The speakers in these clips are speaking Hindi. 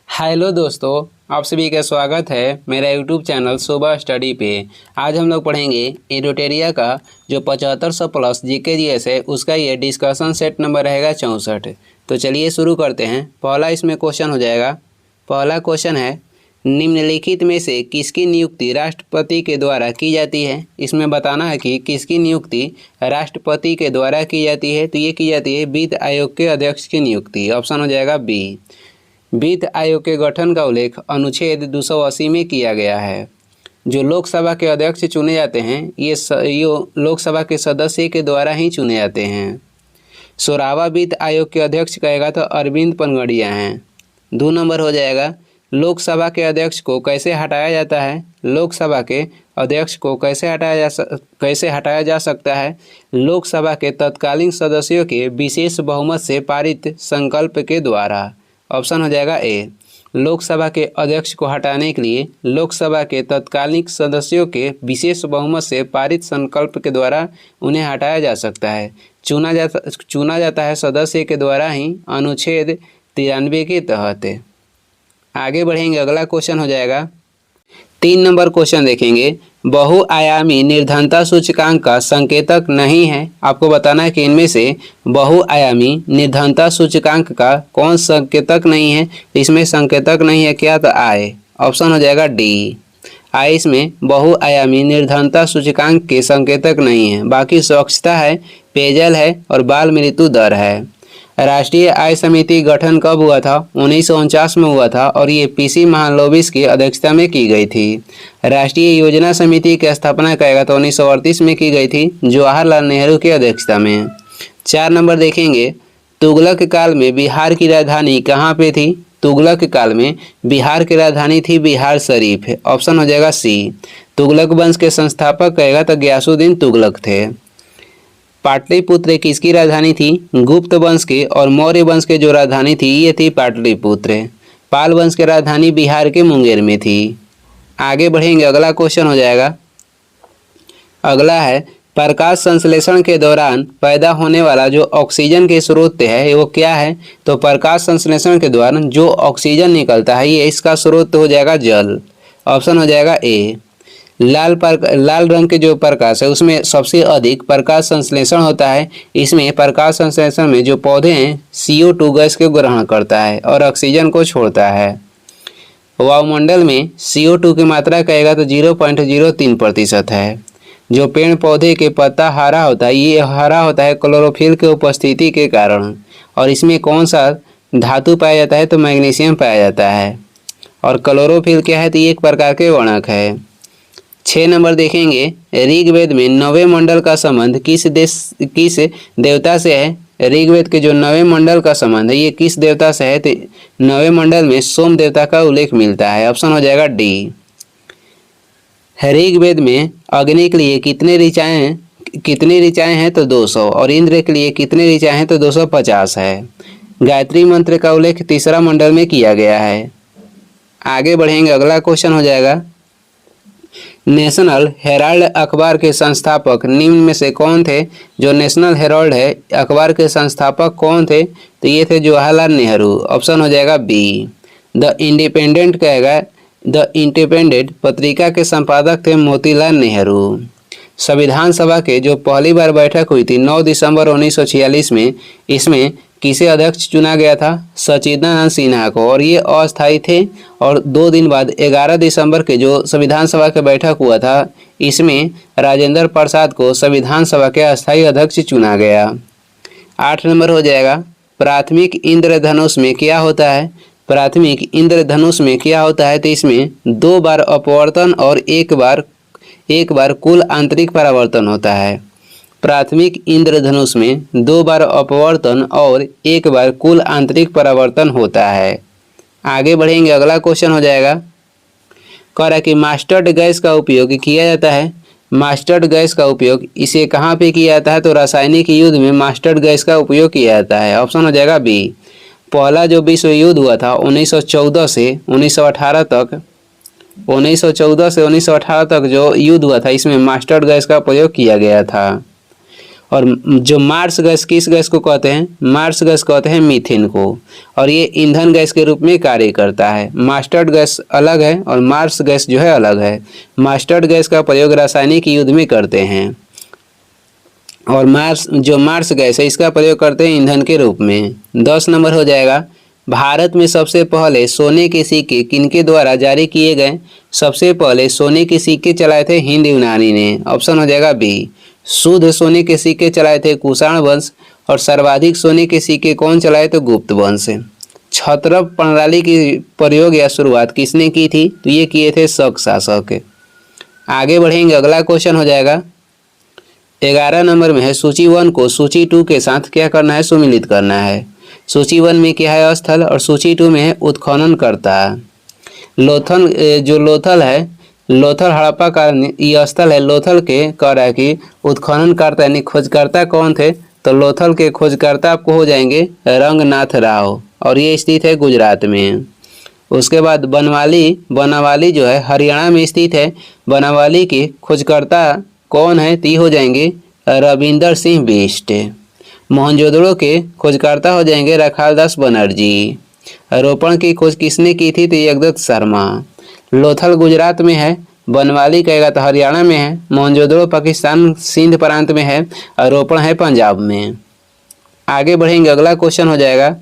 हेलो दोस्तों, आप सभी का स्वागत है मेरा यूट्यूब चैनल सुबह स्टडी पे। आज हम लोग पढ़ेंगे एडोटेरिया का जो 7500 प्लस जीके जीएस है उसका ये डिस्कशन सेट नंबर रहेगा 64। तो चलिए शुरू करते हैं। पहला इसमें क्वेश्चन हो जाएगा। पहला क्वेश्चन है, निम्नलिखित में से किसकी नियुक्ति राष्ट्रपति के द्वारा की जाती है। इसमें बताना है कि किसकी नियुक्ति राष्ट्रपति के द्वारा की जाती है। तो ये की जाती है वित्त आयोग के अध्यक्ष की नियुक्ति। ऑप्शन हो जाएगा बी। वित्त आयोग के गठन का उल्लेख अनुच्छेद 280 में किया गया है। जो लोकसभा के अध्यक्ष चुने जाते हैं ये लोकसभा के सदस्य के द्वारा ही चुने जाते हैं। 16वां वित्त आयोग के अध्यक्ष कहेगा तो अरविंद पनगड़िया हैं। 2 नंबर हो जाएगा, लोकसभा के अध्यक्ष को कैसे हटाया जाता है। लोकसभा के अध्यक्ष को कैसे हटाया जा सकता है। लोकसभा के तत्कालीन सदस्यों के विशेष बहुमत से पारित संकल्प के द्वारा। ऑप्शन हो जाएगा ए। लोकसभा के अध्यक्ष को हटाने के लिए लोकसभा के तत्कालीन सदस्यों के विशेष बहुमत से पारित संकल्प के द्वारा उन्हें हटाया जा सकता है। चुना जाता है सदस्य के द्वारा ही अनुच्छेद 93 के तहत। आगे बढ़ेंगे, अगला क्वेश्चन हो जाएगा। 3 नंबर क्वेश्चन देखेंगे। बहुआयामी निर्धनता सूचकांक का संकेतक नहीं है। आपको बताना है कि इनमें से बहुआयामी निर्धनता सूचकांक का कौन संकेतक नहीं है। इसमें संकेतक नहीं है क्या, तो आय। ऑप्शन हो जाएगा डी। आय इसमें बहुआयामी निर्धनता सूचकांक के संकेतक नहीं है। बाकी स्वच्छता है, पेयजल है और बाल मृत्यु दर है। राष्ट्रीय आय समिति गठन कब हुआ था? 1949 में हुआ था और ये पीसी महालनोबिस की अध्यक्षता में की गई थी। राष्ट्रीय योजना समिति की स्थापना कहेगा तो 1938 में की गई थी जवाहरलाल नेहरू की अध्यक्षता में। 4 नंबर देखेंगे, तुगलक काल में बिहार की राजधानी कहाँ पे थी? तुगलक काल में बिहार की राजधानी थी बिहार शरीफ। ऑप्शन हो जाएगा सी। तुगलक वंश के संस्थापक कहेगा तो गयासुद्दीन तुगलक थे। पाटलिपुत्र किसकी राजधानी थी? गुप्त वंश के और मौर्य वंश के जो राजधानी थी ये थी पाटलिपुत्र। पाल वंश की राजधानी बिहार के मुंगेर में थी। आगे बढ़ेंगे, अगला क्वेश्चन हो जाएगा। अगला है, प्रकाश संश्लेषण के दौरान पैदा होने वाला जो ऑक्सीजन के स्रोत है वो क्या है? तो प्रकाश संश्लेषण के दौरान जो ऑक्सीजन निकलता है ये इसका स्रोत हो जाएगा जल। ऑप्शन हो जाएगा ए। लाल रंग के जो प्रकाश है उसमें सबसे अधिक प्रकाश संश्लेषण होता है। इसमें प्रकाश संश्लेषण में जो पौधे हैं CO2 गैस को ग्रहण करता है और ऑक्सीजन को छोड़ता है। वायुमंडल में CO2 की मात्रा कहेगा तो 0.03% है। जो पेड़ पौधे के पत्ता हरा होता है ये हरा होता है क्लोरोफिल के उपस्थिति के कारण। और इसमें कौन सा धातु पाया जाता है? तो मैग्नीशियम पाया जाता है। और क्लोरोफिल क्या है? तो ये एक प्रकार के वर्णक है। 6 नंबर देखेंगे, ऋग्वेद में 9वें मंडल का संबंध किस देवता से है? ऋग्वेद के जो 9वें मंडल का संबंध है ये किस देवता से है? तो 9वें मंडल में सोम देवता का उल्लेख मिलता है। ऑप्शन हो जाएगा डी। ऋग्वेद में अग्नि के लिए कितनी ऋचाएं हैं? तो 200। और इंद्र के लिए कितनी ऋचाएं हैं? तो 250 है। गायत्री मंत्र का उल्लेख 3रा मंडल में किया गया है। आगे बढ़ेंगे, अगला क्वेश्चन हो जाएगा। नेशनल हेराल्ड अखबार के संस्थापक निम्न में से कौन थे? जो नेशनल हेराल्ड है अखबार के संस्थापक कौन थे? तो ये थे जवाहरलाल नेहरू। ऑप्शन हो जाएगा बी। द इंडिपेंडेंट कहेगा, द इंडिपेंडेंट पत्रिका के संपादक थे मोतीलाल नेहरू। संविधान सभा के जो पहली बार बैठक हुई थी 9 दिसंबर 1946 में, इसमें किसे अध्यक्ष चुना गया था? सच्चिदानंद सिन्हा को। और ये अस्थायी थे। और 2 दिन बाद 11 दिसंबर के जो संविधान सभा की बैठक हुआ था इसमें राजेंद्र प्रसाद को संविधान सभा के अस्थायी अध्यक्ष चुना गया। 8 नंबर हो जाएगा, प्राथमिक इंद्रधनुष में क्या होता है? प्राथमिक इंद्रधनुष में क्या होता है? तो इसमें 2 बार अपवर्तन और एक बार कुल आंतरिक परावर्तन होता है। प्राथमिक इंद्रधनुष में 2 बार अपवर्तन और 1 बार कुल आंतरिक परावर्तन होता है। आगे बढ़ेंगे, अगला क्वेश्चन हो जाएगा। कह रहा है कि मास्टर्ड गैस का उपयोग किया जाता है। मास्टर्ड गैस का उपयोग इसे कहाँ पे किया जाता है? तो रासायनिक युद्ध में मास्टर्ड गैस का उपयोग किया जाता है। ऑप्शन हो जाएगा बी। पहला जो विश्व युद्ध हुआ था 1914 से 1918 तक, 1914 से 1918 तक जो युद्ध हुआ था इसमें मास्टर्ड गैस का प्रयोग किया गया था। और जो मार्स गैस किस गैस को कहते हैं, मार्स गैस कहते हैं मीथेन को, और ये ईंधन गैस के रूप में कार्य करता है। मास्टर्ड गैस अलग है और मार्स गैस जो है अलग है। मास्टर्ड गैस का प्रयोग रासायनिक युद्ध में करते हैं और मार्स गैस है इसका प्रयोग करते हैं ईंधन के रूप में। 10 नंबर हो जाएगा, भारत में सबसे पहले सोने के सिक्के किनके द्वारा जारी किए गए। सबसे पहले सोने के सिक्के चलाए थे हिंद यूनानी ने, ऑप्शन हो जाएगा बी। शुद्ध सोने के सिक्के चलाए थे कुषाण वंश और सर्वाधिक सोने के सिक्के कौन चलाए तो गुप्त वंश। छत्रप प्रणाली की प्रयोग या शुरुआत किसने की थी तो ये किए थे शक शासक। आगे बढ़ेंगे, अगला क्वेश्चन हो जाएगा 11 नंबर में है, सूची 1 को सूची 2 के साथ क्या करना है, सुमिलित करना है। सूची 1 में क्या है, स्थल, और सूची 2 में है उत्खनन करता। लोथल जो लोथल है, लोथल हड़प्पा का ये स्थल है। लोथल के कह रहा है कि उत्खनन करता यानी खोजकर्ता कौन थे तो लोथल के खोजकर्ता आपको हो जाएंगे रंगनाथ राव, और ये स्थित है गुजरात में। उसके बाद बनावाली जो है हरियाणा में स्थित है। बनावाली के खोजकर्ता कौन है तो ये हो जाएंगे रविंदर सिंह बिष्ट। मोहनजोदड़ो के खोजकर्ता हो जाएंगे रखालदास बनर्जी। रोपण की खोज किसने की थी तो जगदत्त शर्मा। लोथल गुजरात में है, बनवाली कहेगा तो हरियाणा में है, मोहनजोदड़ो पाकिस्तान सिंध प्रांत में है और रोपण है पंजाब में। आगे बढ़ेंगे, अगला क्वेश्चन हो जाएगा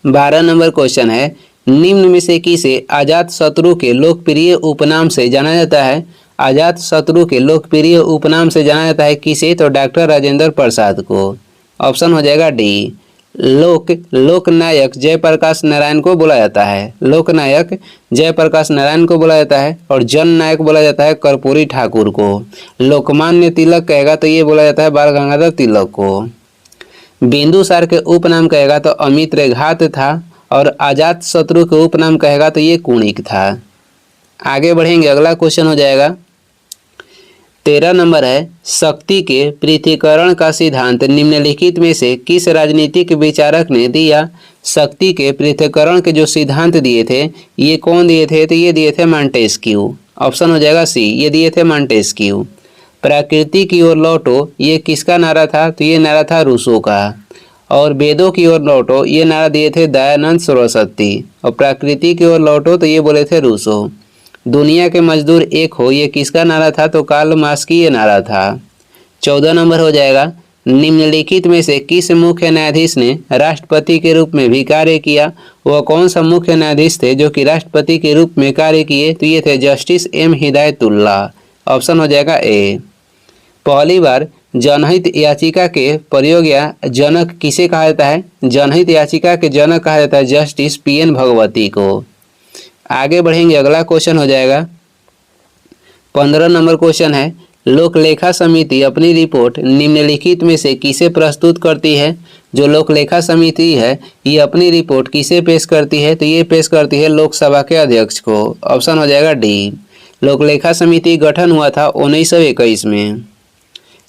12 नंबर क्वेश्चन है, निम्न में से किसे अजात शत्रु के लोकप्रिय उपनाम से जाना जाता है। अजात शत्रु के लोकप्रिय उपनाम से जाना जाता है किसे तो डॉक्टर राजेंद्र प्रसाद को, ऑप्शन हो जाएगा डी। लोकनायक जयप्रकाश नारायण को बोला जाता है। लोकनायक जयप्रकाश नारायण को बोला जाता है और जननायक बोला जाता है कर्पूरी ठाकुर को। लोकमान्य तिलक कहेगा तो ये बोला जाता है बाल गंगाधर तिलक को। बिंदुसार के उपनाम कहेगा तो अमित रेघात था और अजात शत्रु के उपनाम कहेगा तो ये कुणिक था। आगे बढ़ेंगे, अगला क्वेश्चन हो जाएगा 13 नंबर है, शक्ति के पृथक्करण का सिद्धांत निम्नलिखित में से किस राजनीतिक विचारक ने दिया। शक्ति के पृथक्करण के जो सिद्धांत दिए थे ये कौन दिए थे तो ये दिए थे मॉन्टेस्क्यू, ऑप्शन हो जाएगा सी, ये दिए थे मॉन्टेस्क्यू। प्रकृति की ओर लौटो ये किसका नारा था तो ये नारा था रूसो का। और वेदों की ओर लौटो ये नारा दिए थे दयानंद सरस्वती, और प्रकृति की ओर लौटो तो ये बोले थे रूसो। दुनिया के मजदूर एक हो ये किसका नारा था तो कार्ल मार्क्स की ये नारा था। 14 नंबर हो जाएगा, निम्नलिखित में से किस मुख्य न्यायाधीश ने राष्ट्रपति के रूप में भी कार्य किया। वह कौन सा मुख्य न्यायाधीश थे जो कि राष्ट्रपति के रूप में कार्य किए तो ये थे जस्टिस एम हिदायतुल्लाह, ऑप्शन हो जाएगा ए। पहली बार जनहित याचिका के प्रयोग या जनक किसे कहा जाता है। जनहित याचिका के जनक कहा जाता है जस्टिस PN भगवती को। आगे बढ़ेंगे, अगला क्वेश्चन हो जाएगा 15 नंबर क्वेश्चन है, लोक लेखा समिति अपनी रिपोर्ट निम्नलिखित में से किसे प्रस्तुत करती है। जो लोक लेखा समिति है ये अपनी रिपोर्ट किसे पेश करती है तो ये पेश करती है लोकसभा के अध्यक्ष को, ऑप्शन हो जाएगा डी। लोक लेखा समिति गठन हुआ था 1921 में।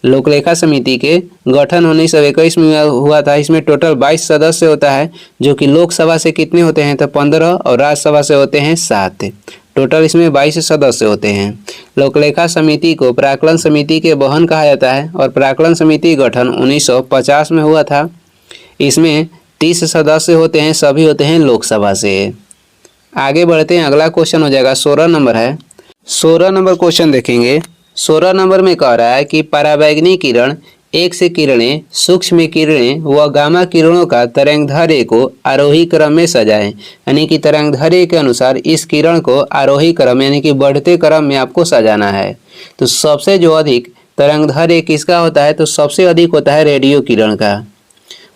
लोकलेखा समिति के गठन 1921 में हुआ था। इसमें टोटल 22 सदस्य होता है जो कि लोकसभा से कितने होते हैं तो 15 और राज्यसभा से होते हैं 7। टोटल इसमें 22 सदस्य होते हैं। लोकलेखा समिति को प्राक्कलन समिति के बहन कहा जाता है और प्राक्कलन समिति गठन 1950 में हुआ था। इसमें 30 सदस्य होते हैं, सभी होते हैं लोकसभा से। आगे बढ़ते हैं, अगला क्वेश्चन हो जाएगा 16 नंबर है। 16 नंबर क्वेश्चन देखेंगे। 16 नंबर में कह रहा है कि पराबैंगनी किरण, एक्स किरणें, सूक्ष्म किरणें व गामा किरणों का तरंगदैर्घ्य को आरोही क्रम में सजाएं। यानी कि तरंगदैर्घ्य के अनुसार इस किरण को आरोही क्रम यानी कि बढ़ते क्रम में आपको सजाना है। तो सबसे जो अधिक तरंगदैर्घ्य किसका होता है तो सबसे अधिक होता है रेडियो किरण का।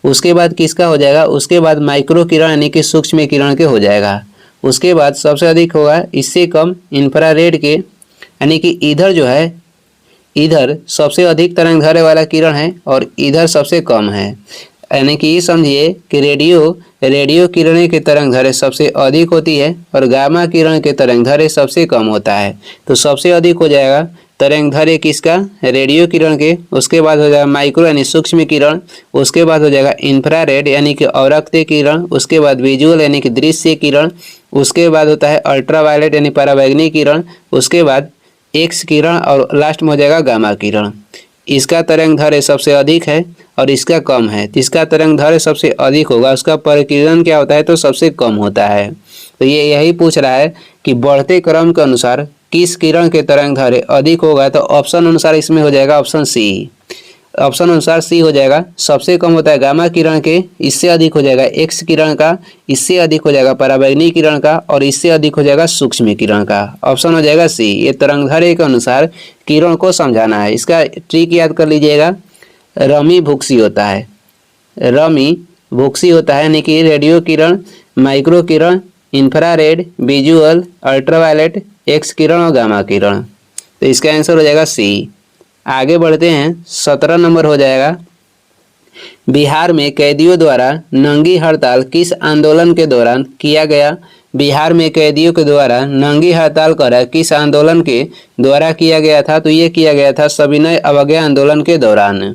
उसके बाद किसका हो जाएगा, उसके बाद माइक्रो किरण यानी कि सूक्ष्म किरण के हो जाएगा। उसके बाद सबसे अधिक होगा इससे कम इंफ्रारेड के, यानी कि इधर जो है इधर सबसे अधिक तरंगदैर्घ्य वाला किरण है और इधर सबसे कम है। यानी कि ये समझिए कि रेडियो किरणें की तरंगदैर्घ्य सबसे अधिक होती है और गामा किरण के तरंगदैर्घ्य सबसे कम होता है। तो सबसे अधिक हो जाएगा तरंगदैर्घ्य किसका, रेडियो किरण के। उसके बाद हो जाएगा माइक्रो यानी सूक्ष्म किरण। उसके बाद हो जाएगा इंफ्रारेड यानी कि अवरक्त किरण। उसके बाद विजुअल यानी कि दृश्य किरण। उसके बाद होता है अल्ट्रावायलेट यानी पराबैंगनी किरण। उसके बाद एक्स किरण और लास्ट में हो जाएगा गामा किरण। इसका तरंग दैर्ध्य सबसे अधिक है और इसका कम है, तो इसका तरंग दैर्ध्य सबसे अधिक होगा, उसका परिकिरण क्या होता है तो सबसे कम होता है। तो ये यही पूछ रहा है कि बढ़ते क्रम के अनुसार किस किरण के तरंग दैर्ध्य अधिक होगा, तो ऑप्शन अनुसार इसमें हो जाएगा ऑप्शन सी। ऑप्शन अनुसार सी हो जाएगा। सबसे कम होता है गामा किरण के, इससे अधिक हो जाएगा एक्स किरण का, इससे अधिक हो जाएगा पराबैंगनी किरण का, और इससे अधिक हो जाएगा सूक्ष्म किरण का। ऑप्शन हो जाएगा सी। ये तरंग दैर्ध्य के अनुसार किरण को समझाना है। इसका ट्रिक याद कर लीजिएगा, रमी भुक्सी होता है, रमी भुक्सी होता है, यानी कि रेडियो किरण, माइक्रो किरण, इंफ्रारेड, विजुअल, अल्ट्रावायलेट, एक्स किरण और गामा किरण। तो इसका आंसर हो जाएगा सी। आगे बढ़ते हैं, 17 नंबर हो जाएगा। बिहार में कैदियों द्वारा नंगी हड़ताल किस आंदोलन के दौरान किया गया? बिहार में कैदियों के द्वारा नंगी हड़ताल करा किस आंदोलन के द्वारा किया गया था? तो ये किया गया था सविनय अवज्ञा आंदोलन के दौरान,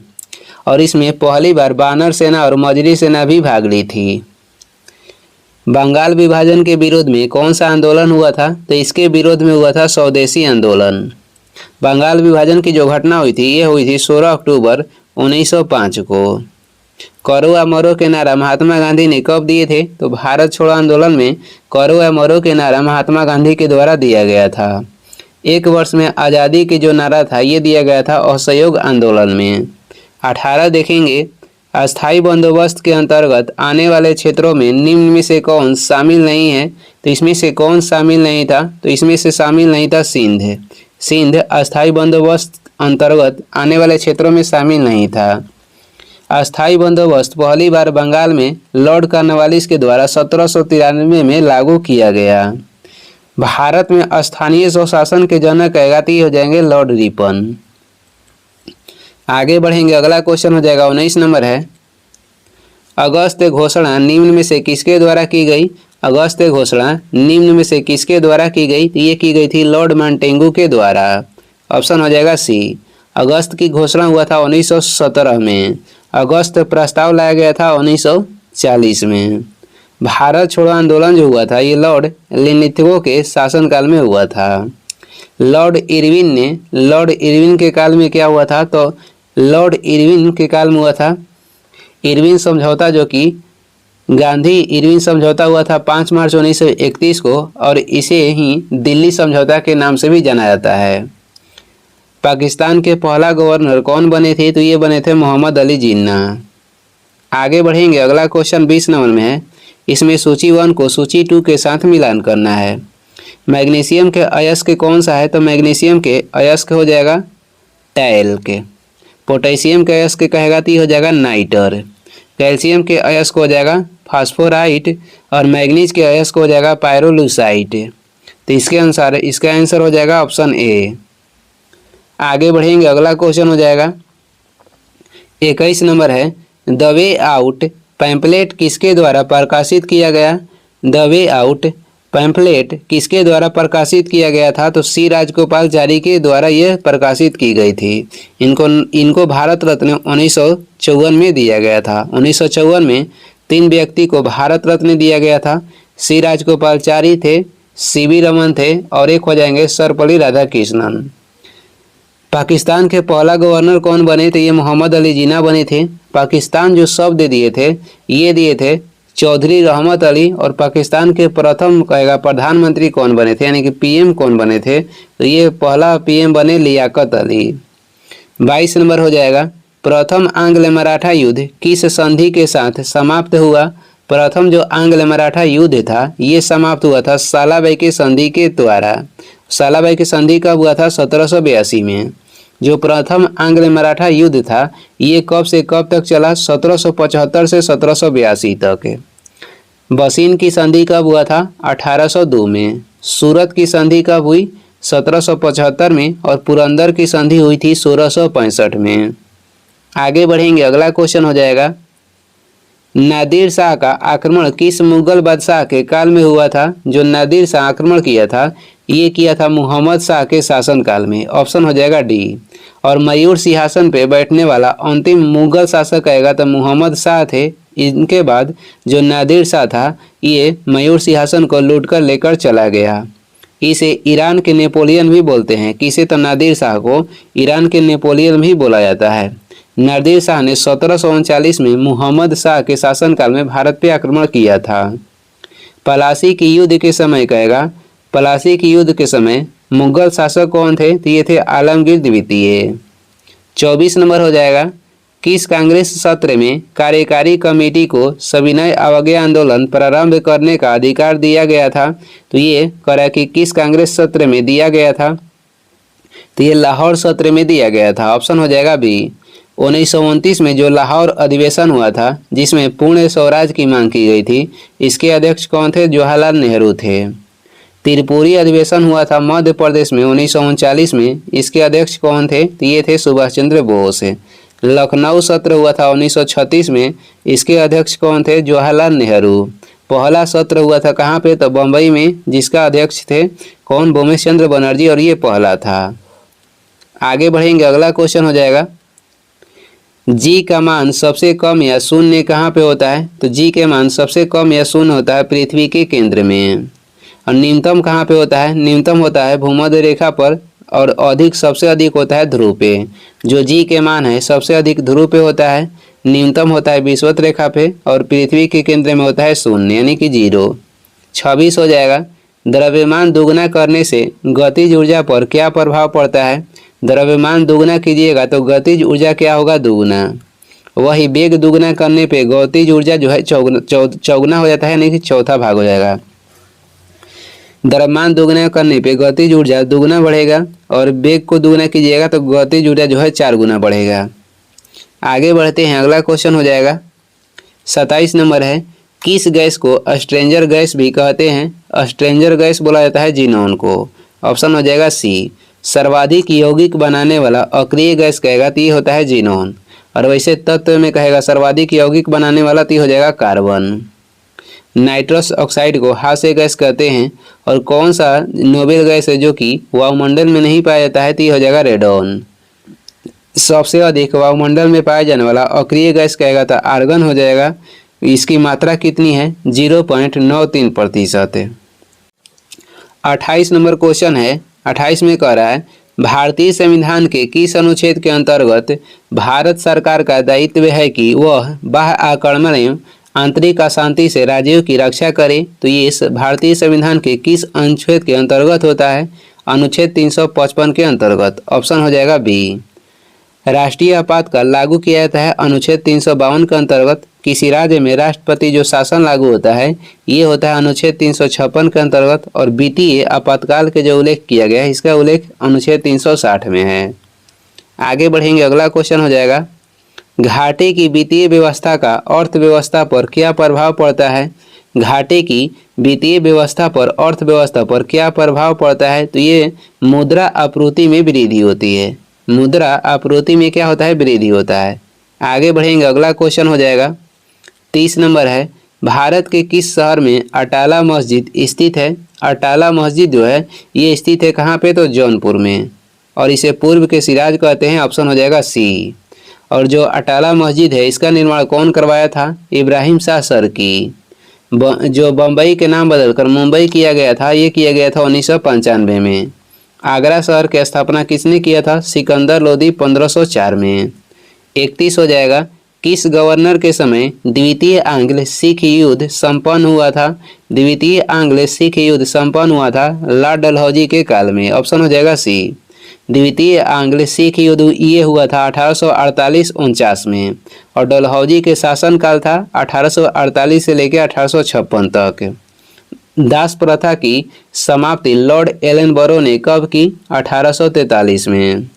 और इसमें पहली बार बानर सेना और मजरी सेना भी भाग ली थी। बंगाल विभाजन के विरोध में कौन सा आंदोलन हुआ था? तो इसके विरोध में हुआ था स्वदेशी आंदोलन। बंगाल विभाजन की जो घटना हुई थी ये हुई थी 16 अक्टूबर 1905 को। करो या मरो के नारा महात्मा गांधी ने कब दिए थे? तो भारत छोड़ो आंदोलन में करो या मरो के नारा महात्मा गांधी के द्वारा दिया गया था। एक वर्ष में आज़ादी के जो नारा था ये दिया गया था असहयोग आंदोलन में। 18 देखेंगे, अस्थायी बंदोबस्त के अंतर्गत आने वाले क्षेत्रों में निम्न में से कौन शामिल नहीं है? तो इसमें से कौन शामिल नहीं था? तो इसमें से शामिल नहीं था सिंध। सिंध अस्थायी बंदोबस्त अंतर्गत आने वाले क्षेत्रों में शामिल नहीं था। अस्थायी बंदोबस्त पहली बार बंगाल में लॉर्ड कॉर्नवालिस के द्वारा 1793 में लागू किया गया। भारत में स्थानीय स्वशासन के जनक कहलाती हो जाएंगे लॉर्ड रिपन। आगे बढ़ेंगे, अगला क्वेश्चन हो जाएगा 19 नंबर है। अगस्त घोषणा निम्न में से किसके द्वारा की गई? अगस्त घोषणा निम्न में से किसके द्वारा की गई? तो ये की गई थी लॉर्ड मांटेगू के द्वारा। ऑप्शन हो जाएगा सी। अगस्त की घोषणा हुआ था 1917 में। अगस्त प्रस्ताव लाया गया था 1940 में। भारत छोड़ो आंदोलन जो हुआ था ये लॉर्ड लिन्थगो के शासनकाल में हुआ था। लॉर्ड इरविन के काल में क्या हुआ था? तो लॉर्ड इरविन के काल में हुआ था इरविन समझौता, जो कि गांधी इरविन समझौता हुआ था 5 मार्च 1931 को, और इसे ही दिल्ली समझौता के नाम से भी जाना जाता है। पाकिस्तान के पहला गवर्नर कौन बने थे? तो ये बने थे मोहम्मद अली जिन्ना। आगे बढ़ेंगे, अगला क्वेश्चन 20 नंबर में है। इसमें सूची 1 को सूची 2 के साथ मिलान करना है। मैग्नीशियम के अयस्क कौन सा है? तो मैग्नीशियम के अयस्क हो जाएगा टैल्क। पोटेशियम के अयस्क कहेगा तो हो जाएगा नाइटर। कैल्शियम के अयस्क हो जाएगा फास्फोराइट, और मैग्नीज के अयस्क हो जाएगा पायरोलुसाइट। तो इसके अनुसार इसका आंसर हो जाएगा ऑप्शन ए। आगे बढ़ेंगे, अगला क्वेश्चन हो जाएगा 21 नंबर है। द वे आउट पैम्पलेट किसके द्वारा प्रकाशित किया गया? द वे आउट पैम्फलेट किसके द्वारा प्रकाशित किया गया था? तो सी राजगोपालाचारी के द्वारा यह प्रकाशित की गई थी। इनको भारत रत्न 1954 में दिया गया था। 1954 में 3 व्यक्ति को भारत रत्न दिया गया था। सी राजगोपालाचारी थे, सीवी रमन थे, और एक हो जाएंगे सर्वपल्ली राधाकृष्णन। पाकिस्तान के पहला गवर्नर कौन बने थे? ये मोहम्मद अली जिन्ना बने थे। पाकिस्तान जो शब्द दिए थे ये दिए थे चौधरी रहमत अली। और पाकिस्तान के प्रथम कहेगा प्रधानमंत्री कौन बने थे, यानी कि पीएम कौन बने थे? तो ये पहला पीएम बने लियाकत अली। 22 नंबर हो जाएगा। प्रथम आंग्ल मराठा युद्ध किस संधि के साथ समाप्त हुआ? प्रथम जो आंग्ल मराठा युद्ध था ये समाप्त हुआ था सालाबाई के संधि के द्वारा। सालाबाई की संधि कब हुआ था? 1782 में। जो प्रथम आंग्ल मराठा युद्ध था ये कब से कब तक चला? 1775 से 1782 तक। बसीन की संधि कब हुआ था? 1802 में। सूरत की संधि कब हुई? 1775 में। और पुरंदर की संधि हुई थी 1665 में। आगे बढ़ेंगे, अगला क्वेश्चन हो जाएगा नादिर शाह का आक्रमण किस मुगल बादशाह के काल में हुआ था? जो नादिर शाह आक्रमण किया था ये किया था मोहम्मद शाह के शासनकाल में। ऑप्शन हो जाएगा डी। और मयूर सिंहासन पे बैठने वाला अंतिम मुगल शासक आएगा तो मोहम्मद शाह थे। इनके बाद जो नादिर शाह था ये मयूर सिंहासन को लूटकर लेकर चला गया। इसे ईरान के नेपोलियन भी बोलते हैं। किसे? तो नादिर शाह को ईरान के नेपोलियन भी बोला जाता है। नादिर शाह ने 1739 में मुहम्मद शाह के शासनकाल में भारत पे आक्रमण किया था। पलासी के युद्ध के समय कहेगा, पलासी के युद्ध के समय मुगल शासक कौन थे? तो ये थे आलमगीर द्वितीय। 24 नंबर हो जाएगा, किस कांग्रेस सत्र में कार्यकारी कमेटी को सविनय अवज्ञा आंदोलन प्रारंभ करने का अधिकार दिया गया था? तो ये करा कि किस कांग्रेस सत्र में दिया गया था? तो ये लाहौर सत्र में दिया गया था। ऑप्शन हो जाएगा बी। 1929 में जो लाहौर अधिवेशन हुआ था जिसमें पूर्ण स्वराज की मांग की गई थी, इसके अध्यक्ष कौन थे? जवाहरलाल नेहरू थे। त्रिपुरी अधिवेशन हुआ था मध्य प्रदेश में 1939 में, इसके अध्यक्ष कौन थे? तो ये थे सुभाष चंद्र बोस। लखनऊ सत्र हुआ था 1936 में, इसके अध्यक्ष कौन थे? जवाहरलाल नेहरू। पहला सत्र हुआ था कहाँ पे? तो बम्बई में, जिसका अध्यक्ष थे कौन? भूमेश चंद्र बनर्जी, और ये पहला था। आगे बढ़ेंगे, अगला क्वेश्चन हो जाएगा, जी का मान सबसे कम या शून्य कहाँ पे होता है? तो जी के मान सबसे कम या शून्य होता है पृथ्वी के केंद्र में। और न्यूनतम कहाँ पे होता है? न्यूनतम होता है भूमध्य रेखा पर, और अधिक सबसे अधिक होता है ध्रुव पे। जो जी के मान है सबसे अधिक ध्रुव पे होता है, न्यूनतम होता है विषुवत रेखा पे, और पृथ्वी के केंद्र में होता है शून्य यानी कि 0। 26 हो जाएगा, द्रव्यमान दुगना करने से गतिज ऊर्जा पर क्या प्रभाव पड़ता है? द्रव्यमान दुगना कीजिएगा तो गतिज ऊर्जा क्या होगा? दुगना। वही वेग दुगना करने पे गतिज ऊर्जा जो है चौगुना हो जाता है यानी कि चौथा भाग हो जाएगा। द्रव्यमान दुगना करने पे गतिज ऊर्जा दुगना बढ़ेगा, और वेग को दुगना कीजिएगा तो गतिज ऊर्जा जो है 4 गुना बढ़ेगा। आगे बढ़ते हैं, अगला क्वेश्चन हो जाएगा 27 नंबर है, किस गैस को स्ट्रेंजर गैस भी कहते हैं? स्ट्रेंजर गैस बोला जाता है जीनॉन को। ऑप्शन हो जाएगा सी। सर्वाधिक यौगिक बनाने वाला अक्रिय गैस कहेगा तो ये होता है जीनॉन, और वैसे तत्व में कहेगा सर्वाधिक यौगिक बनाने वाला तो ये हो जाएगा कार्बन। नाइट्रस ऑक्साइड को हास्य गैस कहते हैं, और कौन सा नोबेल गैस है जो कि वायुमंडल में नहीं पाया जाता है? तो ये हो जाएगा रेडॉन। सबसे अधिक वायुमंडल में पाया जाने वाला अक्रिय गैस कहेगा तो आर्गन हो जाएगा। इसकी मात्रा कितनी है? 0.93%। 28 नंबर क्वेश्चन है, 28 में कह रहा है, भारतीय संविधान के किस अनुच्छेद के अंतर्गत भारत सरकार का दायित्व है कि वह बाह्य आक्रमण एवं आंतरिक अशांति से राज्यों की रक्षा करे? तो ये इस भारतीय संविधान के किस अनुच्छेद के अंतर्गत होता है? अनुच्छेद 355 के अंतर्गत। ऑप्शन हो जाएगा बी। राष्ट्रीय आपातकाल लागू किया जाता है अनुच्छेद 352 के अंतर्गत। किसी राज्य में राष्ट्रपति जो शासन लागू होता है ये होता है अनुच्छेद 356 के अंतर्गत, और वित्तीय आपातकाल के जो उल्लेख किया गया है इसका उल्लेख अनुच्छेद 360 में है। आगे बढ़ेंगे, अगला क्वेश्चन हो जाएगा, घाटे की वित्तीय व्यवस्था का अर्थव्यवस्था पर क्या प्रभाव पड़ता है? घाटे की वित्तीय व्यवस्था पर अर्थव्यवस्था पर क्या प्रभाव पड़ता है? तो ये मुद्रा आपूर्ति में वृद्धि होती है। मुद्रा आपूर्ति में क्या होता है? वृद्धि होता है। आगे बढ़ेंगे, अगला क्वेश्चन हो जाएगा 30 नंबर है, भारत के किस शहर में अटाला मस्जिद स्थित है? अटाला मस्जिद जो है ये स्थित है कहाँ पे? तो जौनपुर में, और इसे पूर्व के सिराज कहते हैं। ऑप्शन हो जाएगा सी। और जो अटाला मस्जिद है इसका निर्माण कौन करवाया था? इब्राहिम शाह सरकी। जो बम्बई के नाम बदलकर मुंबई किया गया था, ये किया गया था 1995 में। आगरा शहर की स्थापना किसने किया था? सिकंदर लोदी 1504 में। 31 हो जाएगा, किस गवर्नर के समय द्वितीय आंग्ल सिख युद्ध संपन्न हुआ था? द्वितीय आंग्ल सिख युद्ध संपन्न हुआ था लॉर्ड डलहौजी के काल में। ऑप्शन हो जाएगा सी। द्वितीय आंग्ल सिख युद्ध ये हुआ था 1848-49 में, और डलहौजी के शासनकाल था 1848 से लेकर 1856 तक। दास प्रथा की समाप्ति लॉर्ड एलनबरो ने कब की? 1843 में।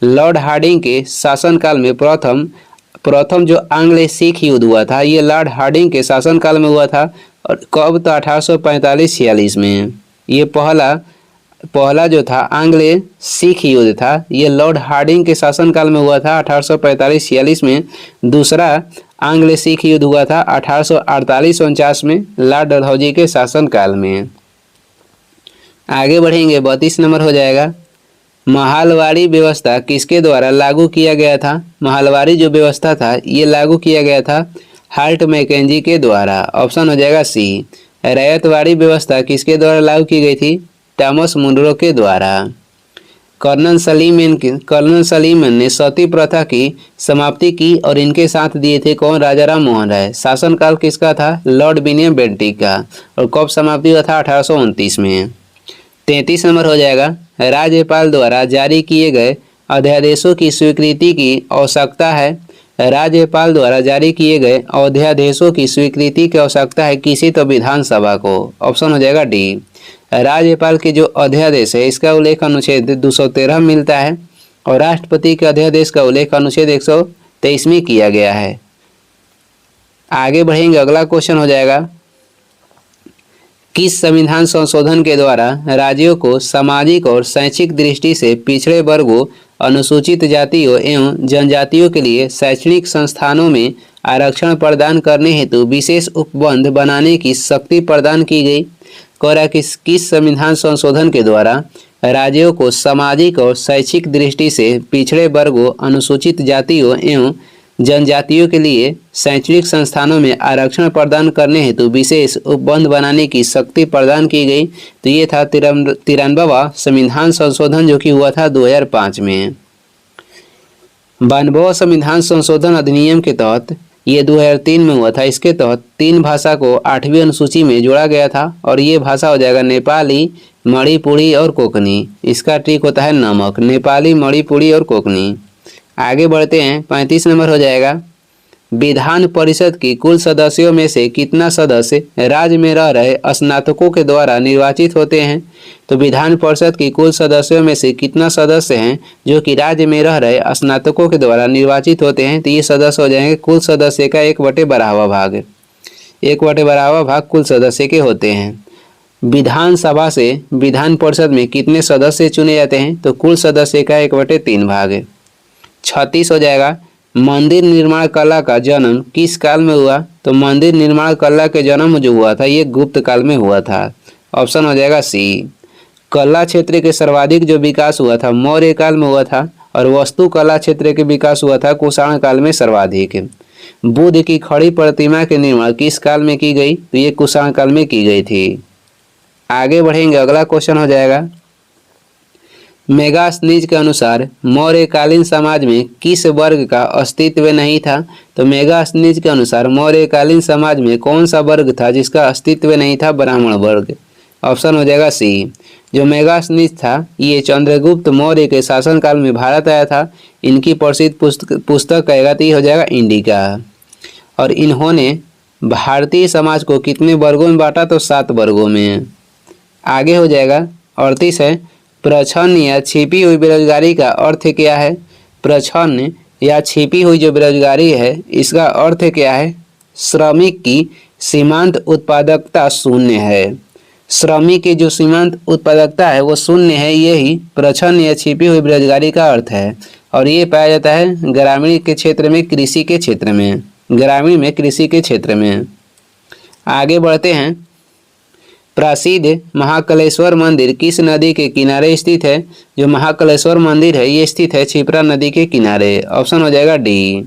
लॉर्ड हार्डिंग के शासनकाल में प्रथम जो आंग्ल सिख युद्ध हुआ था ये लॉर्ड हार्डिंग के शासनकाल में हुआ था, और कब? तो 1845-46 में। ये पहला जो था आंग्ल सिख युद्ध था ये लॉर्ड हार्डिंग के शासनकाल में हुआ था 1845-46 में। दूसरा आंग्ल सिख युद्ध हुआ था 1848-49 में लॉर्ड डलहौजी के शासनकाल में। आगे बढ़ेंगे, 32 नंबर हो जाएगा, महालवाड़ी व्यवस्था किसके द्वारा लागू किया गया था? महालवाड़ी जो व्यवस्था था ये लागू किया गया था हार्ट मैकेंजी के द्वारा। ऑप्शन हो जाएगा सी। रैयतवाड़ी व्यवस्था किसके द्वारा लागू की गई थी? टॉमस मुनरो के द्वारा। कर्नल सलीम ने सती प्रथा की समाप्ति की और इनके साथ दिए थे कौन? राजा राम मोहन राय। शासनकाल किसका था? लॉर्ड विलियम बेंटिक का। और कब समाप्ति हुआ था? 1829 में। 33 नंबर हो जाएगा, राज्यपाल द्वारा जारी किए गए अध्यादेशों की स्वीकृति की आवश्यकता है। राज्यपाल द्वारा जारी किए गए अध्यादेशों की स्वीकृति की आवश्यकता है किसी तो विधानसभा को। ऑप्शन हो जाएगा डी। राज्यपाल के जो अध्यादेश है इसका उल्लेख अनुच्छेद 213 मिलता है और राष्ट्रपति के अध्यादेश का उल्लेख अनुच्छेद 123 में किया गया है। आगे बढ़ेंगे, अगला क्वेश्चन हो जाएगा, किस संविधान संशोधन के द्वारा राज्यों को सामाजिक और शैक्षिक दृष्टि से पिछड़े वर्गों, अनुसूचित जातियों एवं जनजातियों के लिए शैक्षणिक संस्थानों में आरक्षण प्रदान करने हेतु विशेष उपबंध बनाने की शक्ति प्रदान की गई? किस संविधान संशोधन के द्वारा राज्यों को सामाजिक और शैक्षिक दृष्टि से पिछड़े वर्गों, अनुसूचित जातियों एवं जनजातियों के लिए शैक्षणिक संस्थानों में आरक्षण प्रदान करने हेतु विशेष उपबंध बनाने की शक्ति प्रदान की गई? तो ये था 93वां संविधान संशोधन जो कि हुआ था 2005 में। 92वां संविधान संशोधन अधिनियम के तहत ये 2003 में हुआ था। इसके तहत 3 भाषा को 8वीं अनुसूची में जोड़ा गया था और ये भाषा हो जाएगा नेपाली, मणिपुरी और कोंकणी। इसका ट्रिक होता है नमक, नेपाली, मणिपुरी और कोंकणी। आगे बढ़ते हैं, 35 नंबर हो जाएगा, विधान परिषद की कुल सदस्यों में से कितना सदस्य राज्य में रह रहे स्नातकों के द्वारा निर्वाचित होते हैं? तो विधान परिषद की कुल सदस्यों में से कितना सदस्य हैं जो कि राज्य में रह रहे स्नातकों के द्वारा निर्वाचित होते हैं? तो ये सदस्य हो जाएंगे कुल सदस्य का 1/12 भाग। 1/12 भाग कुल सदस्य के होते हैं। विधानसभा से विधान परिषद में कितने सदस्य चुने जाते हैं? तो कुल सदस्य का 1/3 भाग है। 36 हो जाएगा, मंदिर निर्माण कला का जन्म किस काल में हुआ? तो मंदिर निर्माण कला के जन्म जो हुआ था ये गुप्त काल में हुआ था। ऑप्शन हो जाएगा सी। कला क्षेत्र के सर्वाधिक जो विकास हुआ था मौर्य काल में हुआ था और वस्तु कला क्षेत्र के विकास हुआ था कुषाण काल में सर्वाधिक। बुद्ध की खड़ी प्रतिमा के निर्माण किस काल में की गई? तो ये कुषाण काल में की गई थी। आगे बढ़ेंगे, अगला क्वेश्चन हो जाएगा, मेगास्थनीज के अनुसार मौर्यकालीन समाज में किस वर्ग का अस्तित्व नहीं था? तो मेगास्थनीज के अनुसार मौर्यकालीन समाज में कौन सा वर्ग था जिसका अस्तित्व नहीं था? ब्राह्मण वर्ग। ऑप्शन हो जाएगा सी। जो मेगास्थनीज था ये चंद्रगुप्त मौर्य के शासनकाल में भारत आया था। इनकी प्रसिद्ध पुस्तक कहेगा तो ये हो जाएगा इंडिका। और इन्होंने भारतीय समाज को कितने वर्गों में बांटा? तो 7 वर्गों में। आगे हो जाएगा 38 है, प्रछन्न या छिपी हुई बेरोजगारी का अर्थ क्या है? प्रछन्न या छिपी हुई जो बेरोजगारी है इसका अर्थ क्या है? श्रमिक की सीमांत उत्पादकता शून्य है। श्रमिक की जो सीमांत उत्पादकता है वो शून्य है, यही प्रछन्न या छिपी हुई बेरोजगारी का अर्थ है। और ये पाया जाता है ग्रामीण के क्षेत्र में, कृषि के क्षेत्र में, ग्रामीण में कृषि के क्षेत्र में। आगे बढ़ते हैं, प्रसिद्ध महाकालेश्वर मंदिर किस नदी के किनारे स्थित है? जो महाकालेश्वर मंदिर है ये स्थित है क्षिप्रा नदी के किनारे। ऑप्शन हो जाएगा डी।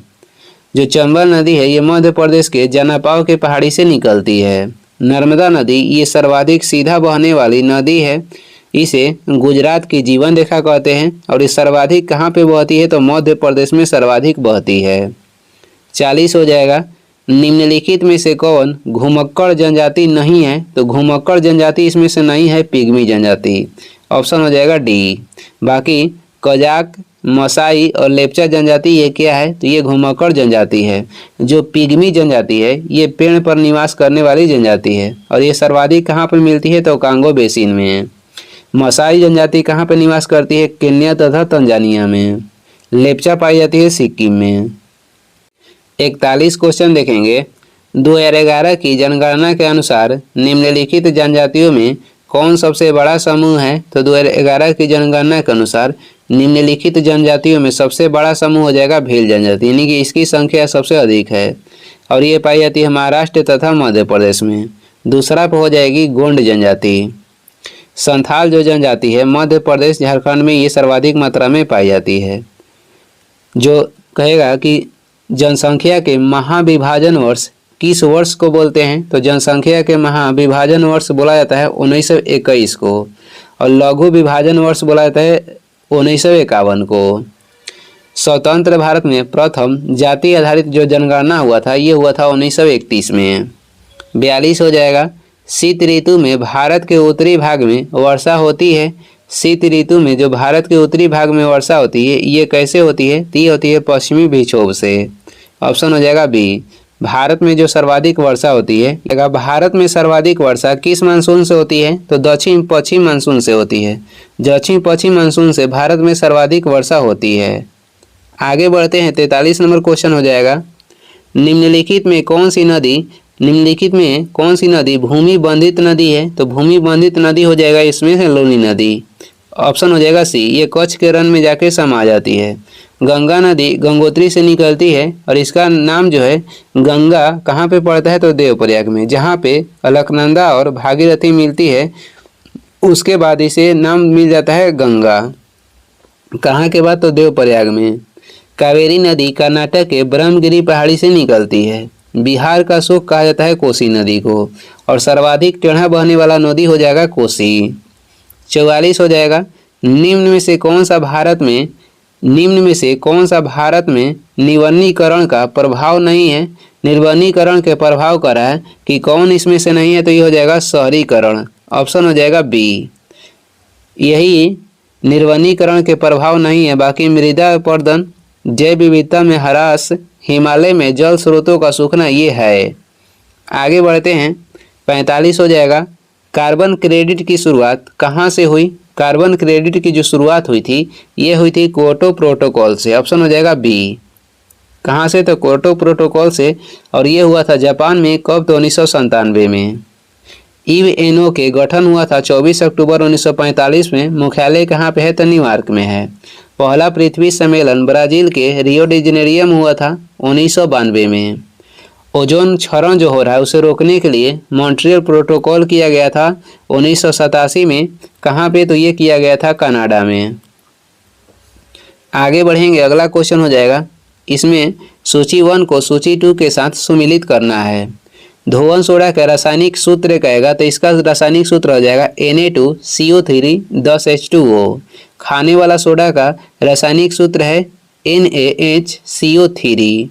जो चंबल नदी है ये मध्य प्रदेश के जनापाव के पहाड़ी से निकलती है। नर्मदा नदी ये सर्वाधिक सीधा बहने वाली नदी है। इसे गुजरात की जीवन रेखा कहते हैं और ये सर्वाधिक कहाँ पे बहती है? तो मध्य प्रदेश में सर्वाधिक बहती है। 40 हो जाएगा, निम्नलिखित में से कौन घुमक्कड़ जनजाति नहीं है? तो घुमक्कड़ जनजाति इसमें से नहीं है, पिग्मी जनजाति। ऑप्शन हो जाएगा डी। बाकी कजाक, मसाई और लेप्चा जनजाति ये क्या है? तो ये घुमक्कड़ जनजाति है। जो पिग्मी जनजाति है ये पेड़ पर निवास करने वाली जनजाति है और ये सर्वाधिक कहाँ पर मिलती है? तो कांगो बेसिन में। मसाई जनजाति कहाँ पर निवास करती है? केन्या तथा तंजानिया में। लेप्चा पाई जाती है सिक्किम में। 41 क्वेश्चन देखेंगे, 2011 की जनगणना के अनुसार निम्नलिखित जनजातियों में कौन सबसे बड़ा समूह है? तो 2011 की जनगणना के अनुसार निम्नलिखित जनजातियों में सबसे बड़ा समूह हो जाएगा भील जनजाति, यानी कि इसकी संख्या सबसे अधिक है और ये पाई जाती है महाराष्ट्र तथा मध्य प्रदेश में। दूसरा पे हो जाएगी गोंड जनजाति। संथाल जो जनजाति है मध्य प्रदेश, झारखंड में ये सर्वाधिक मात्रा में पाई जाती है। जो कहेगा कि जनसंख्या के महाविभाजन वर्ष किस वर्ष को बोलते हैं? तो जनसंख्या के महाविभाजन वर्ष बोला जाता है 1921 को। और लघु विभाजन वर्ष बोला जाता है 1951 को। स्वतंत्र भारत में प्रथम जाति आधारित जो जनगणना हुआ था ये हुआ था 1931 में। 42 हो जाएगा। शीत ऋतु में भारत के उत्तरी भाग में वर्षा होती है। शीत ऋतु में जो भारत के उत्तरी भाग में वर्षा होती है ये कैसे होती है? तो ये होती है पश्चिमी विक्षोभ से। ऑप्शन हो जाएगा बी। भारत में जो सर्वाधिक वर्षा होती है, भारत में सर्वाधिक वर्षा किस मानसून से होती है? तो दक्षिण पश्चिम मानसून से होती है। दक्षिण पश्चिम मानसून से भारत में सर्वाधिक वर्षा होती है। आगे बढ़ते हैं। 43 नंबर क्वेश्चन हो जाएगा। निम्नलिखित में कौन सी नदी भूमि बंधित नदी है? तो भूमि बंधित नदी हो जाएगा इसमें है लूनी नदी। ऑप्शन हो जाएगा सी। ये कच्छ के रण में जाके समा जाती है। गंगा नदी गंगोत्री से निकलती है और इसका नाम जो है गंगा कहाँ पे पड़ता है? तो देवप्रयाग में, जहाँ पे अलकनंदा और भागीरथी मिलती है उसके बाद इसे नाम मिल जाता है गंगा। कहाँ के बाद? तो देवप्रयाग में। कावेरी नदी कर्नाटक के ब्रह्मगिरी पहाड़ी से निकलती है। बिहार का शोक कहा जाता है कोसी नदी को। और सर्वाधिक टेढ़ा बहने वाला नदी हो जाएगा कोसी। 44 हो जाएगा। निम्न में से कौन सा भारत में निवनीकरण का प्रभाव नहीं है? निर्वनीकरण के प्रभाव कर रहा है कि कौन इसमें से नहीं है? तो ये हो जाएगा शहरीकरण। ऑप्शन हो जाएगा बी। यही निर्वनीकरण के प्रभाव नहीं है। बाकी मृदा अपरदन, जैव विविधता में ह्रास, हिमालय में जल स्रोतों का सूखना ये है। आगे बढ़ते हैं। 45 हो जाएगा। कार्बन क्रेडिट की शुरुआत कहाँ से हुई? कार्बन क्रेडिट की जो शुरुआत हुई थी ये हुई थी क्योटो प्रोटोकॉल से। ऑप्शन हो जाएगा बी। कहाँ से? तो क्योटो प्रोटोकॉल से। और ये हुआ था जापान में। कब? तो 1997 में। यूएनओ के गठन हुआ था 24 अक्टूबर 1945 में। मुख्यालय कहाँ पे है? तो न्यूयॉर्क में है। पहला पृथ्वी सम्मेलन ब्राजील के रियो डी जेनेरियो में हुआ था 1992 में। ओजोन क्षरण जो हो रहा है उसे रोकने के लिए मॉन्ट्रियल प्रोटोकॉल किया गया था 1987 में। कहाँ पे? तो ये किया गया था कनाडा में। आगे बढ़ेंगे। अगला क्वेश्चन हो जाएगा। इसमें सूची 1 को सूची 2 के साथ सुमिलित करना है। धोवन सोडा का रासायनिक सूत्र कहेगा तो इसका रासायनिक सूत्र हो जाएगा Na2CO3 10H2O। खाने वाला सोडा का रासायनिक सूत्र है NaHCO3।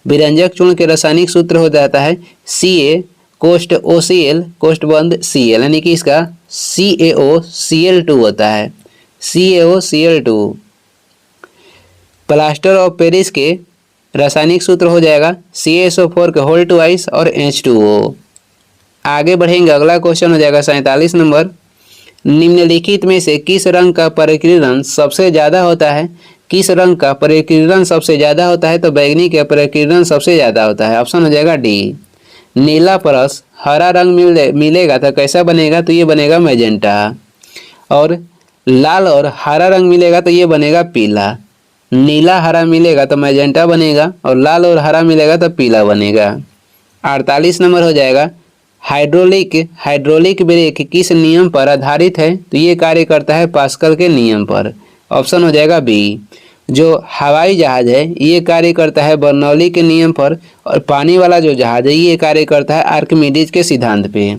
विरंजक चूर्ण के रासायनिक सूत्र हो जाता है Ca कोष्ठ OCl कोष्ठ बंद Cl, यानी कि इसका CaOCl2 होता है। CaOCl2। प्लास्टर ऑफ पेरिस के रासायनिक सूत्र हो जाएगा CaSO4 के होल ट्वाइस और H2O। आगे बढ़ेंगे। अगला क्वेश्चन हो जाएगा 47 नंबर। निम्नलिखित में से किस रंग का परिकीर्णन सबसे ज़्यादा होता है? किस रंग का परिकीर्णन सबसे ज़्यादा होता है? तो बैगनी का परिकीर्णन सबसे ज़्यादा होता है। ऑप्शन हो जाएगा डी। नीला परस हरा रंग मिलेगा तो कैसा बनेगा? तो ये बनेगा मैजेंटा। और लाल और हरा रंग मिलेगा तो ये बनेगा पीला। नीला हरा मिलेगा तो मैजेंटा बनेगा और लाल और हरा मिलेगा तो पीला बनेगा। 48 नंबर हो जाएगा। हाइड्रोलिक ब्रेक किस नियम पर आधारित है? तो ये कार्य करता है पास्कल के नियम पर। ऑप्शन हो जाएगा बी। जो हवाई जहाज है ये कार्य करता है बर्नौली के नियम पर। और पानी वाला जो जहाज है ये कार्य करता है आर्किमिडीज के सिद्धांत पे।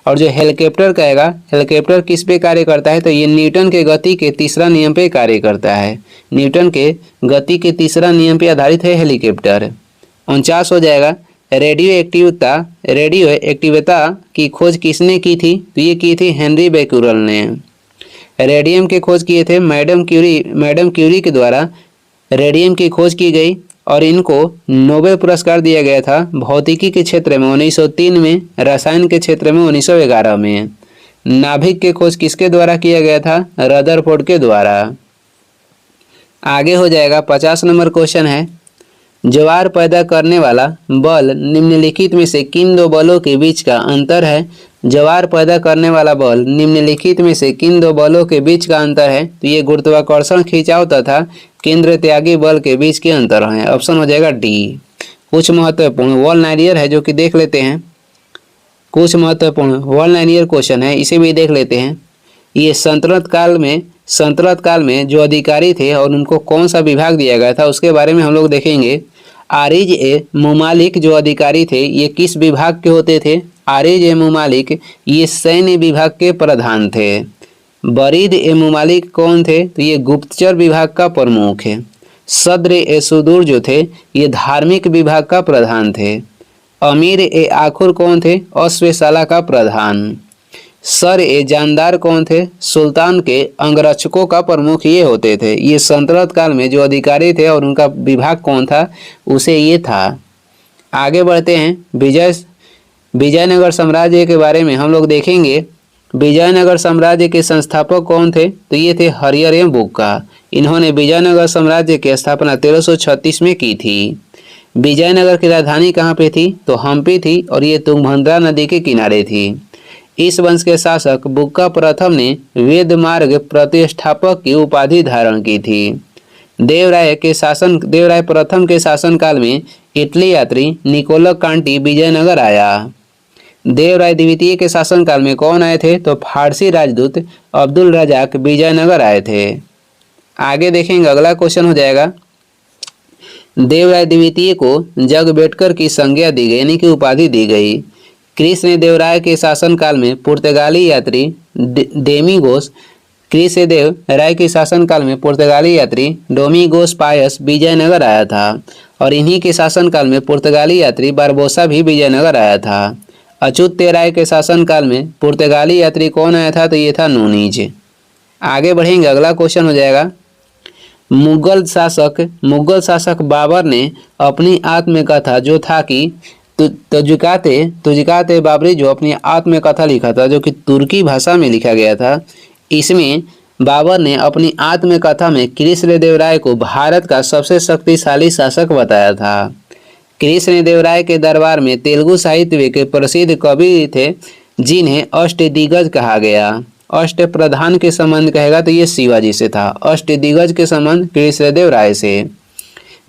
और जो हेलीकॉप्टर कहेगा, हेलीकॉप्टर किस पे कार्य करता है? तो ये न्यूटन के गति के तीसरा नियम पे कार्य करता है। न्यूटन के गति के तीसरा नियम पे आधारित है हेलीकॉप्टर। 49 हो जाएगा। रेडियो एक्टिविता की खोज किसने की थी? तो ये की थी हेनरी बेक्यूरेल ने। रेडियम की खोज किए थे मैडम क्यूरी के द्वारा रेडियम की खोज की गई और इनको नोबेल पुरस्कार दिया गया था भौतिकी के क्षेत्र में 1903 में, रसायन के क्षेत्र में 1911 में। नाभिक की खोज किसके द्वारा किया गया था? रदरफोर्ड के द्वारा। आगे हो जाएगा 50 नंबर क्वेश्चन है। ज्वार पैदा करने वाला बल निम्नलिखित में से किन दो बलों के बीच का अंतर है? ज्वार पैदा करने वाला बल निम्नलिखित में से किन दो बलों के बीच का अंतर है? तो ये गुरुत्वाकर्षण खिंचाव तथा केंद्र त्यागी बल के बीच के अंतर है। ऑप्शन हो जाएगा डी। कुछ महत्वपूर्ण वॉल लाइनियर है जो कि देख लेते हैं। कुछ महत्वपूर्ण वॉल लाइनियर क्वेश्चन है, इसे भी देख लेते हैं। ये संतुलित काल में जो अधिकारी थे और उनको कौन सा विभाग दिया गया था उसके बारे में हम लोग देखेंगे। आरिज ए मुमालिक जो अधिकारी थे ये किस विभाग के होते थे? आरिज ए मुमालिक ये सैन्य विभाग के प्रधान थे। बरीद ए मुमालिक कौन थे? तो ये गुप्तचर विभाग का प्रमुख है। सद्र ए सुदूर जो थे ये धार्मिक विभाग का प्रधान थे। अमीर ए आखुर कौन थे? अश्वेशाला का प्रधान। सर ए जानदार कौन थे? सुल्तान के अंगरक्षकों का प्रमुख ये होते थे। ये सल्तनत काल में जो अधिकारी थे और उनका विभाग कौन था उसे ये था। आगे बढ़ते हैं। विजयनगर साम्राज्य के बारे में हम लोग देखेंगे। विजयनगर साम्राज्य के संस्थापक कौन थे? तो ये थे हरिहर एवं बुक्का। इन्होंने विजयनगर साम्राज्य की स्थापना 1336 में की थी। विजयनगर की राजधानी कहाँ पे थी? तो हम्पी थी और ये तुंगभद्रा नदी के किनारे थी। इस वंश के शासक बुक्का प्रथम ने वेद मार्ग प्रतिष्ठापक की उपाधि धारण की थी। देवराय प्रथम के शासनकाल में इटली यात्री निकोलस कांटी विजयनगर आया। देवराय द्वितीय के शासनकाल में कौन आए थे? तो फारसी राजदूत अब्दुल रजाक विजयनगर आए थे। आगे देखेंगे, अगला क्वेश्चन हो जाएगा। देवराय द्वितीय को जगबेटकर की संज्ञा दी गई यानी कि उपाधि दी गई। कृष्ण देवराय के शासनकाल में पुर्तगाली यात्री डोमिगोस पायस विजयनगर आया था और इन्हीं के शासनकाल में पुर्तगाली यात्री बारबोसा भी विजयनगर आया था। अच्युत राय के शासनकाल में पुर्तगाली यात्री कौन आया था? तो ये था नूनीज। आगे बढ़ेंगे, अगला क्वेश्चन हो जाएगा। मुगल शासक बाबर ने अपनी आत्मकथा जो था कि तुजकाते बाबरी जो अपनी आत्मकथा लिखा था जो कि तुर्की भाषा में लिखा गया था, इसमें बाबर ने अपनी आत्मकथा में कृष्णदेवराय को भारत का सबसे शक्तिशाली शासक बताया था। कृष्णदेवराय के दरबार में तेलुगु साहित्य के प्रसिद्ध कवि थे जिन्हें अष्टदिग्गज कहा गया। अष्ट प्रधान के संबंध कहेगा तो ये शिवाजी से था। अष्टदिग्गज के संबंध कृष्णदेवराय से।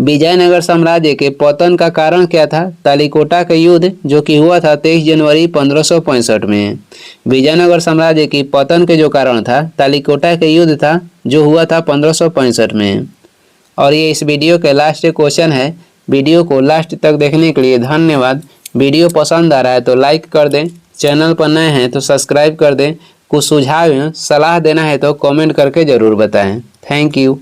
विजयनगर साम्राज्य के पतन का कारण क्या था? तालिकोटा का युद्ध जो कि हुआ था 23 जनवरी 1565 में। विजयनगर साम्राज्य की पतन के जो कारण था तालिकोटा का युद्ध था जो हुआ था 1565 में। और ये इस वीडियो के लास्ट क्वेश्चन है। वीडियो को लास्ट तक देखने के लिए धन्यवाद। वीडियो पसंद आ रहा है तो लाइक कर दें, चैनल पर नए हैं तो सब्सक्राइब कर दें। कुछ सुझाव सलाह देना है तो कमेंट करके ज़रूर बताएं। Thank you.